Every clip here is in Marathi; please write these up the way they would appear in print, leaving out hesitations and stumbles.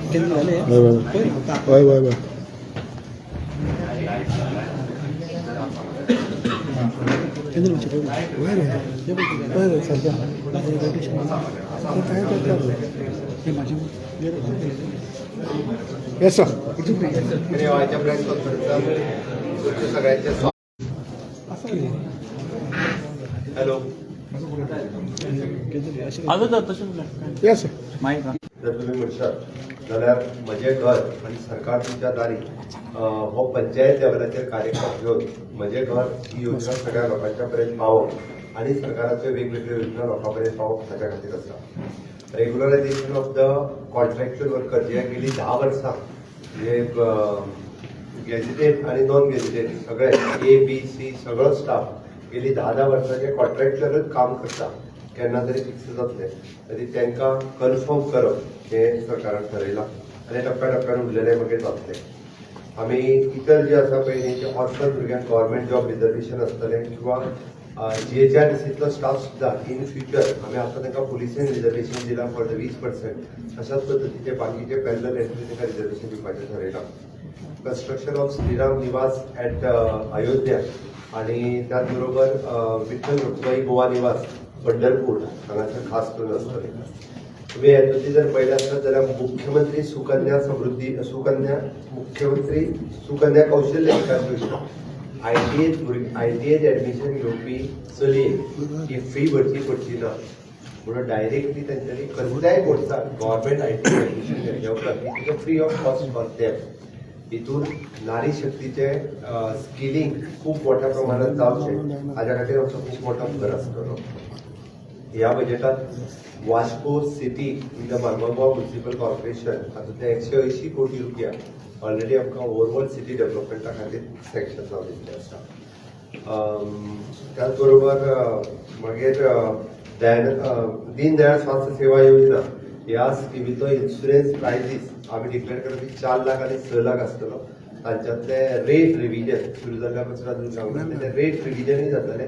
वय वय वय येस सर हॅलो येस जर तुम्ही म्हणशात जाल्यार म्हजें घर आनी सरकार तुमच्या दारी हो पंचायत लेवलाचेर कार्यक्रम घेवन म्हजें घर ही योजना सगळ्या लोकांच्या पर्यंत पावप आनी सरकाराच्यो वेगवेगळ्यो योजना लोकां पर्यंत पावप हाच्या खातीर आसा. Regularisation of the contractual worker जे गेली 10 वर्सां म्हणजे गॅझेटेड आनी नॉन गॅझेटेड सगळे A-B-C सगळो स्टाफ गेली 10 वर्सांचे कॉन्ट्रॅक्च्युअलच काम करता केन्ना तरी फिक्स जातले तरी तांकां कन्फर्म करप हें सरकारान ठरयलां आनी टप्प्यान उरलेले मागीर जातले. आमी इतर जे आसा पळय जे ऑर्फन भुरग्यांक गव्हर्मेंट जॉब रिजर्वेशन आसतलें किंवा GHRDCतलो स्टाफ सुद्दां इन फ्युचर आमी आतां तांकां पुलिसेन रिजर्वेशन दिलां फॉर द 20%. अशाच पद्दतीचे बाकीचे पॅरलल एंट्री तांकां रिजर्वेशन दिवपाचें ठरयलां. कन्स्ट्रक्शन ऑफ श्रीराम निवास एट अयोध्या आनी त्याच बरोबर विठ्ठल रुक्माई गोवा निवास पंढरपूर हांगासर खास करून आसतले. तुम्ही हेतूंतली जर पळयलें आसत जाल्यार मुख्यमंत्री सुकन्या कौशल्य विकास योजना ITAत एडमिशन घेवपी चलयेक ही फी भरची पडची ना म्हणून डायरेक्टली तांच्यांनी कसल्याय कोर्साक गव्हर्मेंट ITAत एडमिशन घेवपाक free of cost for them. हितून नारी शक्तीचे स्किलिंग खूप मोठ्या प्रमाणात जावचें हाच्या खातीर आमचो खूप मोठा भर आसतलो. ह्या बजेटात Vasco city in the Mormugao municipal corporation हातूंतले 180 कोटी रुपया ऑलरेडी आमकां ओवरऑल सिटी डेव्हलपमेंटा खातीर सँक्शन जाल्लेले आसा. त्याच बरोबर मागीर दीन दयाळ स्वास्थ्य सेवा योजना ह्या स्किमीचो इन्शुरन्स प्रायसीस आमी डिक्लेअर करपी 4 लाख आनी 6 लाख आसतलो. तांच्यातले रेट रिव्हिजन सुरू जाल्ल्या पासून अजून सांगता ते रेट रिव्हिजनूय जातले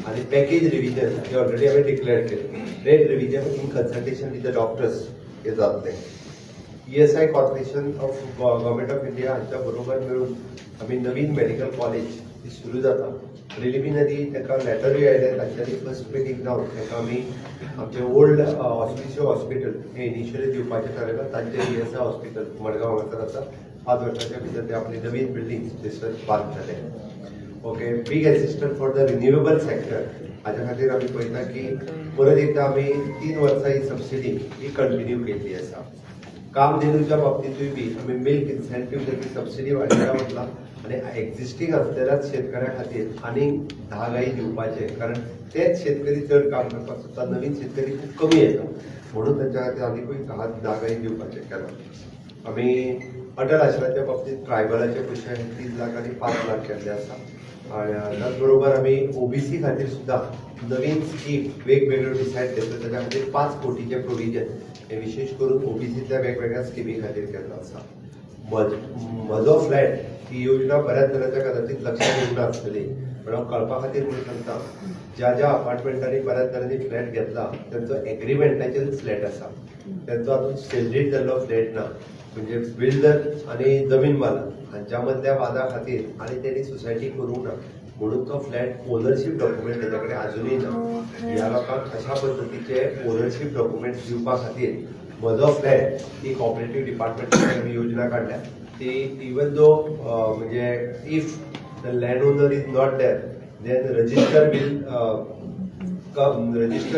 आनी पॅकेज रिव्हिजन हे ऑलरेडी आमी डिक्लेअर केले. Rate revision in consultation with the doctors हे जातले. ESI corporation of government of India हांच्या बरोबर मेळून आमी नवीन मेडिकल कॉलेज ही सुरू जाता. प्रिलिमिनरी ताका लॅटरूय आयले तांच्यांनी फर्स्ट मिटींग जावन ताका आमी आमचे ओल्ड ऑस्पिशियो हॉस्पिटल हे इनिशियली दिवपाचें थारायलां. तांचे ESI हॉस्पिटल मडगांव हांगासर आसा. 5 वर्षाच्या भितर ते आपली नवीन बिल्डींग थंयसर बांदतले. Okay big assistant for the renewable sector हाच्या खातीर आमी पळयता की परत एकदा आमी 3 वर्सां ही सबसिडी ही कंटिन्यू केल्ली आसा. कामधेनूच्या बाबतींतूय बी आमी मिल्क इन्सेंटिव्ह त्याची सबसिडी वाडयल्या वतला आनी एक्झिस्टींग आसलेल्याच शेतकऱ्या खातीर आनीक 10 गायी दिवपाचे कारण तेच शेतकरी चड काम करपाक सोदता नवीन शेतकरी खूब कमी येता म्हणून तांच्या खातीर आनीकूय 10 गायी दिवपाचें केलां. आमी अटल आश्रमाच्या बाबतींत ट्रायबलाचे पयशे 3 लाख आनी 5 लाख केल्ले आसा. त्याच बरोबर आमी OBC खातीर सुद्दां नवीन स्कीम वेगवेगळ्यो डिसायड केल्ल्यो ताच्या खातीर 5 कोटीचे प्रोविजन हे विशेष करून OBCतल्या वेगवेगळ्या स्किमी खातीर केल्लो आसा. म्हजो फ्लॅट ही योजना बऱ्याच जणांच्या कदाचित लक्षात येवना आसतली पण हांव कळपा खातीर म्हणून सांगता ज्या अपार्टमेंटांनी बऱ्याच जणांनी फ्लॅट घेतला तांचो एग्रीमेंटाचेर फ्लॅट आसा तांचो आजून सेलरीड जाल्लो फ्लॅट ना म्हणजे बिल्डर आनी जमीन मालक हांच्या मदल्या वादा खातीर आनी तेणी सोसायटी करूंक ना म्हणून तो फ्लॅट ओनरशीप डॉक्युमेंट ताचे कडेन आजुनूय ना. ह्या लोकांक अशा पद्दतीचे ओनरशीप डॉक्युमेंट दिवपा खातीर म्हजो फ्लॅट ही कॉपरेटिव्ह डिपार्टमेंटान आमी योजना काडल्या ती इवन दो म्हणजे if the land owner is not there then register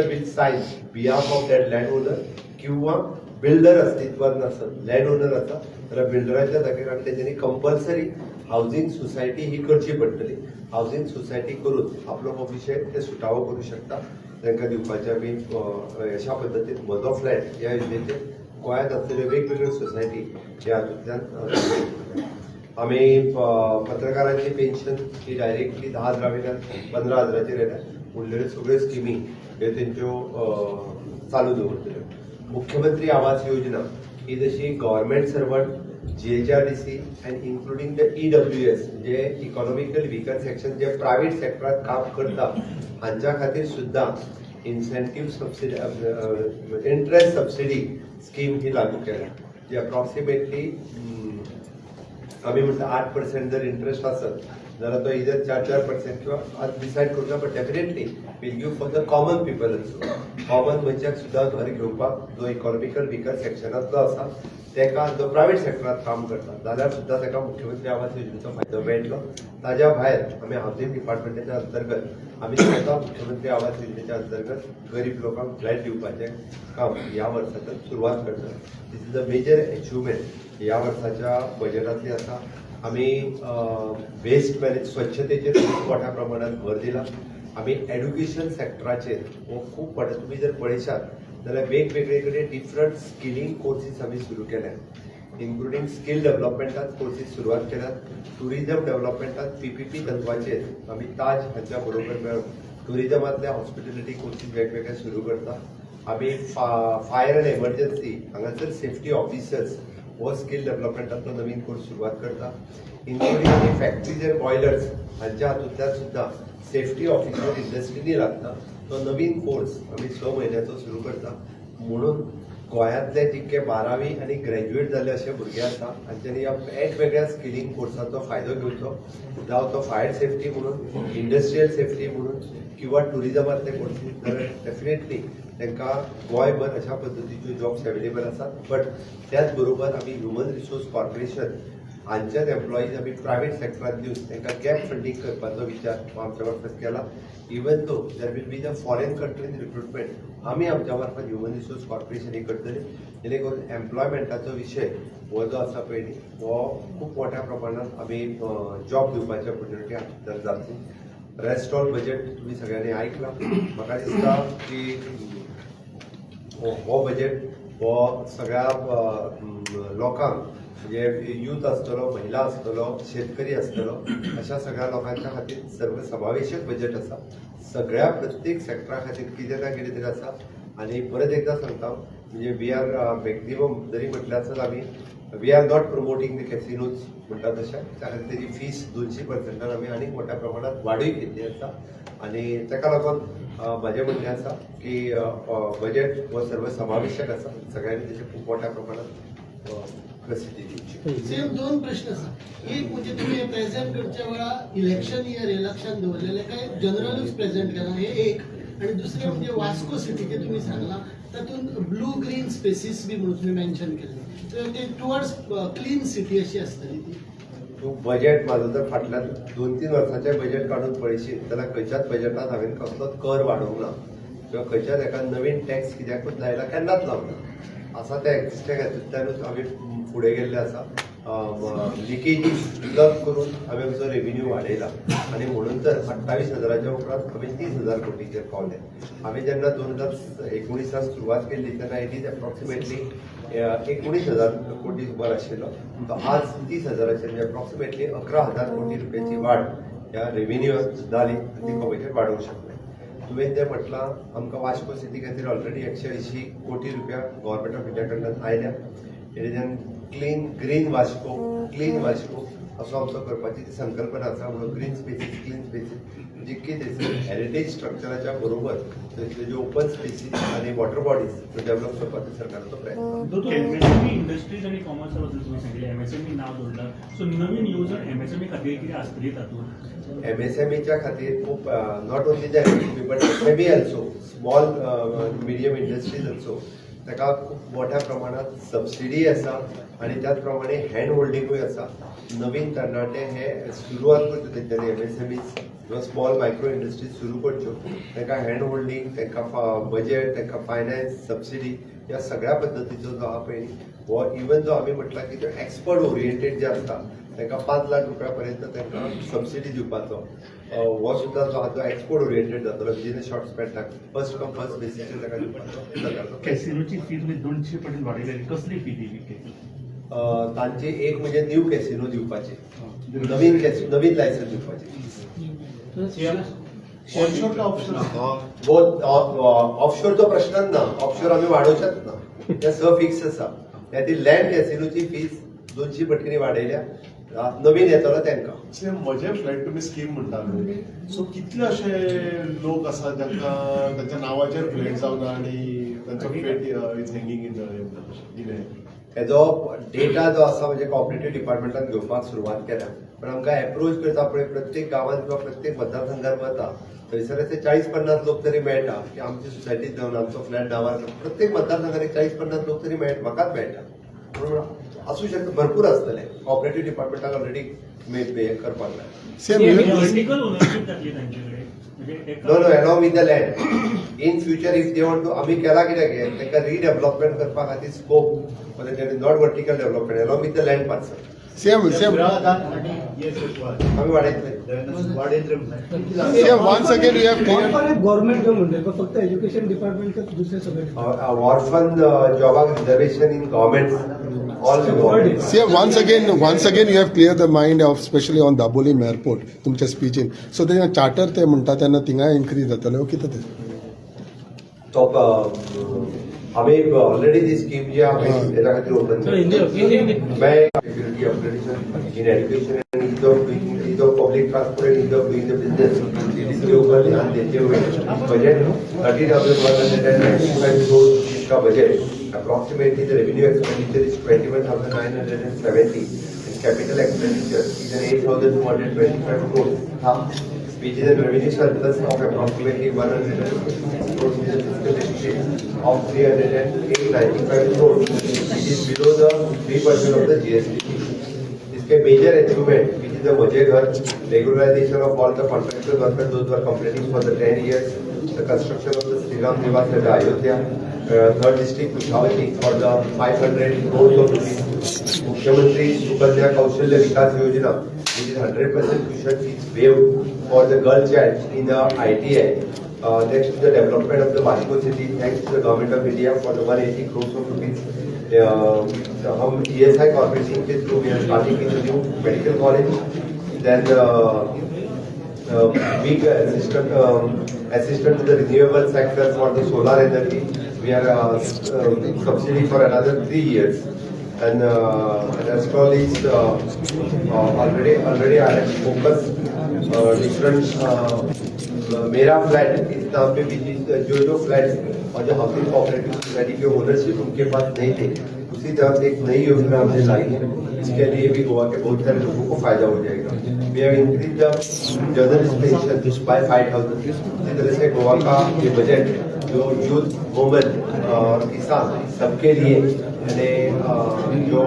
will sign behalf of that land owner किंवा बिल्डर अस्तित्वात नसत लँड ओनर आसा जाल्यार बिल्डराच्या जागेर आमी तेंच्यांनी कंपल्सरी हावजींग सोसायटी ही करची पडटली. हावजींग सोसायटी करून आपलो हो विशय ते सुटावो करूं शकता तांकां दिवपाचे आमी अशा पद्दतीन म्हजो फ्लॅट ह्या योजनेचे गोंयांत आसलेल्यो वेगवेगळ्यो सोसायटी ह्या हातूंतल्यान आमी पत्रकारांची पेन्शन ही डायरेक्टली 10,000 वयल्यान 15,000चेर येता. उरलेल्यो सगळ्यो स्किमी ह्यो तेंच्यो चालू दवरतल्यो. मुख्यमंत्री आवास योजना ही जशी government servant GHRDC and including the EWS जे इकॉनॉमिकल विकर सेक्शन जे प्रायव्हेट सेक्टरात काम करता हांच्या खातीर सुद्दां incentive subsidy interest subsidy scheme ही लागू केल्या. जे अप्रॉक्सिमेटली आम्ही म्हटलं 8% जर इंटरेस्ट असत जाल्यार तो इधर 4% किंवा आज डिसायड करता, but definitely will give for the common people also. Common मनशाक सुद्धा घर घेवपाक जो इकॉनॉमिकल विकर सेक्शनांतलो आसा तेका जो प्रायव्हेट सेक्टरात काम करता जाल्यार सुद्धा तेका मुख्यमंत्री आवास योजनेचो फायदो मेळटलो. ताज्या भायर आमी हावसिंग डिपार्टमेंटाच्या अंतर्गत आमी स्वता मुख्यमंत्री आवास योजनेच्या अंतर्गत गरीब लोकांक फ्लॅट दिवपाचें काम ह्या वर्सांतून सुरवात करता. दिस इज अ मेजर अचिव्हमेंट ह्या वर्साच्या बजेटांतली आसा. आमी वेस्ट मॅनेज स्वच्छतेचेर खूब मोठ्या प्रमाणात भर दिला. आमी एड्युकेशन सेक्टराचेर हो खूब मोठे तुमी जर पळयशात जाल्यार वेगवेगळे कडेन डिफरंट स्किलिंग कोर्सीस आमी सुरू केल्या, इन्क्लुडींग स्किल डेव्हलपमेंटात कोर्सीस सुरवात केल्यात. टुरिझम डेव्हलपमेंटात PPP तत्वाचेर आमी ताज हांच्या बरोबर मेळून टुरिझमांतले हॉस्पिटॅलिटी कोर्सीस वेगवेगळे सुरू करता. आमी फायर अँड एमर्जन्सी हांगासर सेफ्टी ऑफिसर्स हो स्किल डेव्हलपमेंटाचो नवीन कोर्स सुरवात करता. इन्क्लुडींग फॅक्टरीज अँड बॉयलर्स हांच्या हातूंतल्यान सुद्धा सेफ्टी ऑफिसर इंडस्ट्रीनी लागता तो नवीन कोर्स आमी 6 म्हयन्याचो सुरू करता. म्हणून गोंयांतले जितके 12वी आनी ग्रॅज्युएट जाल्ले अशे भुरगे आसा हांच्यांनी ह्या वेगवेगळ्या स्किलिंग कोर्साचो फायदो घेवचो, जावं तो फायर सेफ्टी म्हणून, इंडस्ट्रियल सेफ्टी म्हणून किंवा टुरिझमांतले कोर्सीस, जाल्यार डेफिनेटली तांकां गोंयभर अशा पद्दतीच्यो जॉब्स अवेलेबल आसात. बट त्याच बरोबर आमी ह्युमन रिसोर्स कॉर्पोरेशन हांच्याच एम्प्लॉईज आमी प्रायव्हेट सेक्टरांत दिवन तांकां गॅप फंडींग करपाचो विचार आमच्या मार्फत केला. Even though there will be the foreign countries recruitment आमी आमच्या मार्फत ह्युमन रिसोर्स कॉर्पोरेशन हे करतले, जेणे करून एम्प्लॉयमेंटाचो विशय हो जो आसा पळय न्ही हो खूब मोठ्या प्रमाणात आमी जॉब दिवपाची ऑपॉर्च्युनिटी हातूंत जातली. रेस्टॉल बजेट तुम्ही सगळ्यांनी आयकला. म्हाका दिसता की हो बजेट हो सगळ्या लोकांक म्हणजे यूथ आसतलो, महिला आसतलो, शेतकरी आसतलो, अशा सगळ्या लोकांच्या खातीर सर्वसमावेशक बजेट आसा. सगळ्या प्रत्येक सेक्टरा खातीर कितें ना कितें तरी आसा. आनी परत एकदा सांगता म्हणजे वी आर मॅक्झिमम जरी म्हटल्यार आसत आमी we are not promoting the casinos म्हणटा तशें, त्या खातीर तेजी फीस 200% आमी आनीक मोठ्या प्रमाणात वाडूय केल्ली आसा. आनी ताका लागून म्हाजें म्हणणें आसा की बजेट हो सर्वसमावेशक आसा. सगळ्यांनी तेचे खूब मोठ्या प्रमाणात प्रसिद्धी दिवची. सेम 2 प्रश्न आसा. एक म्हणजे तुम्ही प्रेझेंट करच्या वेळा इलेक्शन दवरलेले काय जनरलच प्रेझेंट केला हे एक, आणि दुसरे म्हणजे वास्को सिटीचे तुम्ही सांगला तातूंत ब्लू ग्रीन स्पेसीस बी म्हणून तुम्ही मेन्शन केले, तर ते टुवर्ड्स क्लीन सिटी अशी आसतली ती. तूं बजेट म्हाजो जर फाटल्या 2-3 वर्सांचें बजेट काडून पळयशीत जाल्यार खंयच्याच बजेटांत हांवें कसलोच कर वाडोवंक ना किंवा खंयच्याच एका नवीन टॅक्स कित्याकूच लायला केन्नाच लावना. आसा त्या एक्झिस्टिंग हातूंतल्यानूच आमी फुडें गेल्ले आसा. लिकेजीस रद्द करून हांवें आमचो रेव्हेन्यू वाडयला आनी म्हणून तर 28,000च्या उपरांत आमी 30,000 कोटीचेर पावले. आमी जेन्ना 2019 सुरवात केल्ली तेन्ना इट इज अप्रॉक्सिमेटली 19,000 कोटी सुमार आशिल्लो. तो आज 30,000 म्हणजे अप्रॉक्सिमेटली 11,000 कोटी रुपयाची वाड ह्या रेव्हेन्यूत जाली आनी ती बजेट वाडोवंक शकले. तुवें तें म्हटलां आमकां वास्को सिटी खातीर ऑलरेडी 180 कोटी रुपया गव्हर्मेंट ऑफ इंडिया कडल्यान आयल्या. तेजेन ग्रीन वास्को असो आमचो करपाची ती संकल्पना आसा. म्हणून ग्रीन स्पेसीस क्लीन स्पेसीस जितके थंयसर हेरिटेज स्ट्रक्चराच्या बरोबर थंयसर जे ओपन स्पेसीस आनी वॉटर बॉडीज डेव्हलप करपाचो सरकाराचो प्रयत्न. एमएसएमई इंडस्ट्रीज आणि कॉमर्सा बद्दल तुम्ही सांगितले, एमएसएमई नाव जोडलं, सो नवीन येवजण एमएसएमई खातीर कितें आसतली तातूंत? एमएसएमईच्या खातीर खूब not only the MSME but MSME also small medium industries also ताका खूब मोठ्या प्रमाणात सबसिडी आसा आणि त्याच प्रमाणे हँड होल्डिंगूय आसा. नवीन तरणाटे हे सुरवात करचे तेंच्यांनी एमएसएमईज किंवा स्मॉल मायक्रो इंडस्ट्रीज सुरू करच्यो. तांकां हँड होल्डिंग, तांकां बजेट, तांकां फायनान्स, सबसिडी ह्या सगळ्या पद्दतीचो जो आहा पळय हो इवन जो आमी म्हटला की तो एक्सपर्ट ओरिएंटेड जे आसता तांकां 5 लाख रुपया पर्यंत तांकां सबसिडी दिवपाचो हो सुद्दां जो आहा तो एक्सपोर्ट ओरिएंटेड जातलो विदिन शॉर्ट स्पॅनाक. फर्स्ट कम फर्स्ट बेसिसचेर ताका दिवपाचो. कॅसिनोची फी तुम्ही 200% वाडयली, कसली फी दिली? तांची एक म्हणजे न्यू कॅसिनो दिवपाची, नवीन लायसन्स दिवपाची. ऑफशोरचो प्रश्नच ना. ऑफशोर आमी वाडोवचेच ना, ते फिक्स आसा. ती लँड कॅसिनोची फीज 200 पटींनी वाडयल्या. नवीन येतलो तांकां म्हजे फ्लॅट तुम्ही स्कीम म्हणटाले, सो कितले असे लोक आसा जांकां तांच्या नांवाचेर फ्लॅट जावना आनी तांचो फ्लॅट इज हँगींग इन कितें हेजो डेटा जो आसा म्हणजे कॉपरेटिव्ह डिपार्टमेंटान घेवपाक सुरवात केल्या. पण आमकां अप्रोच करता पळय प्रत्येक गांवांत किंवा प्रत्येक मतदारसंघात वता थंयसर अशे 40-50 लोक तरी मेळटा की आमची सोसायटीत जावन आमचो फ्लॅट डावार प्रत्येक मतदारसंघात 40-50 लोक तरी म्हाकाच मेळटा. म्हणून असू शकता भरपूर आसतले. कॉपरेटिव्ह डिपार्टमेंटाक ऑलरेडी करपाक जाय. वर्टिकल ओनरशिप जातली तांचे कडेन no along with the land. In future, if they want to, आम्ही केला कित्याक ताका रिडेव्हलपमेंट करपा खातीर scope not vertical development along with the land parcel. Same आम्ही वाडयतले. once again we have cleared. Government जो म्हणले तो फक्त एज्युकेशन डिपार्टमेंट दुसरे सगळे ऑर्फन जॉबाक reservation in government all government. See, once again you have cleared the mind of especially on Dabolim airport तुमच्या स्पीचीन. सो ते चार्टर ते म्हणटा तेन्ना थिंगा इन्क्रीज जातले कितें ते? तो आम्ही ऑलरेडी ती स्कीम जी आम्ही त्याच्या खातीर open security upgradation in education end is of public transport end is of doing the business इसके ऊपर ध्यान देते हुए बजट 30,195 crore का budget approximately the revenue expenditure is 21,970 end capital expenditure is an 8,225 crore which is a revenue surplus of approximately 100 crores with a fiscal deficit of 395 crores, which is below the 3% of the GST. इसके major achievement, which is the Mujhe Ghar, regularization of all the contractual workers, those who are completing for the 10 years, the construction of the Sri Ram Niwas at Ayodhya, third district Kushavati for the 500 crores of rupees, Mukhyamantri Sukanya Kaushalya Vikas Yojana, which is 100% tuition fees waived for the girl child in the ITI. Next to the development of the Vasco city, thanks to the government of India for the 180 crores of rupees. हम ESI corporation के through we are starting with the new medical college. Then big assistant to the renewable sector for the solar energy. We are subsidy for another 3 years. And Astral is already I have focused different मेरा फ्लैट इस नाम पे भी जो फ्लैट और जो हाउसिंग कोऑपरेटिव सोसाइटी के ओनरशिप उनके पास नहीं थे, उसी तरह से एक नई योजना हमने लाई है. इसके लिए भी गोवा के बहुत सारे लोगों को फायदा हो जाएगा. We have increase the journalist pension by 5,000. इसी तरह से गोवा का ये बजट जो यूथ वुमेन और किसान सबके लिए जो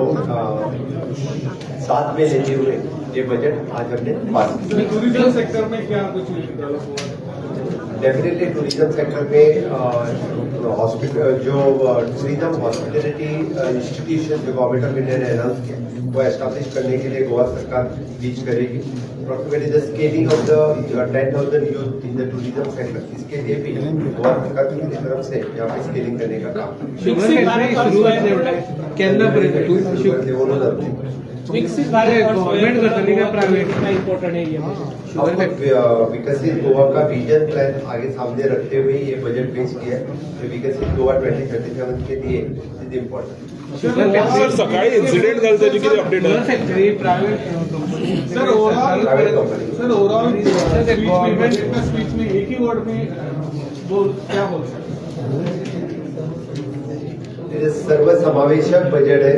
साथ में लेते हुए ये बजट आज हमने पास किया. टूरिज्म सेक्टर में क्या कुछ डेफिनेटली टूरिज्म सेक्टर में हॉस्पिटल जो टूरिज्म हॉस्पिटलिटी इंस्टीट्यूशन जो गवर्नमेंट ऑफ इंडिया ने अनाउंस किया वो एस्टैब्लिश करने के लिए गोवा सरकार रीच करेगी. Approximately the scaling of the 10,000 youth in the tourism sector, इसके लिए भी गोवा सरकार की तरफ से यहाँ पे स्केलिंग करने का काम. विकसित भारत गवर्नमेंट करतली का प्राइवेट का इम्पोर्टेंट है ये. विकसित गोवा का विजन प्लान आगे सामने रखते हुए ये बजट पेश किया है. तो विकसित गोवा 2037 के लिए इज इम्पोर्टेंट. सर सकाळी इन्सिडेंट झाला त्याची किती अपडेट आहे? Private sir overall private company sir overall speech में एक ही वर्ड में क्या बोल सकते हैं? सर्वसमावेशक बजट है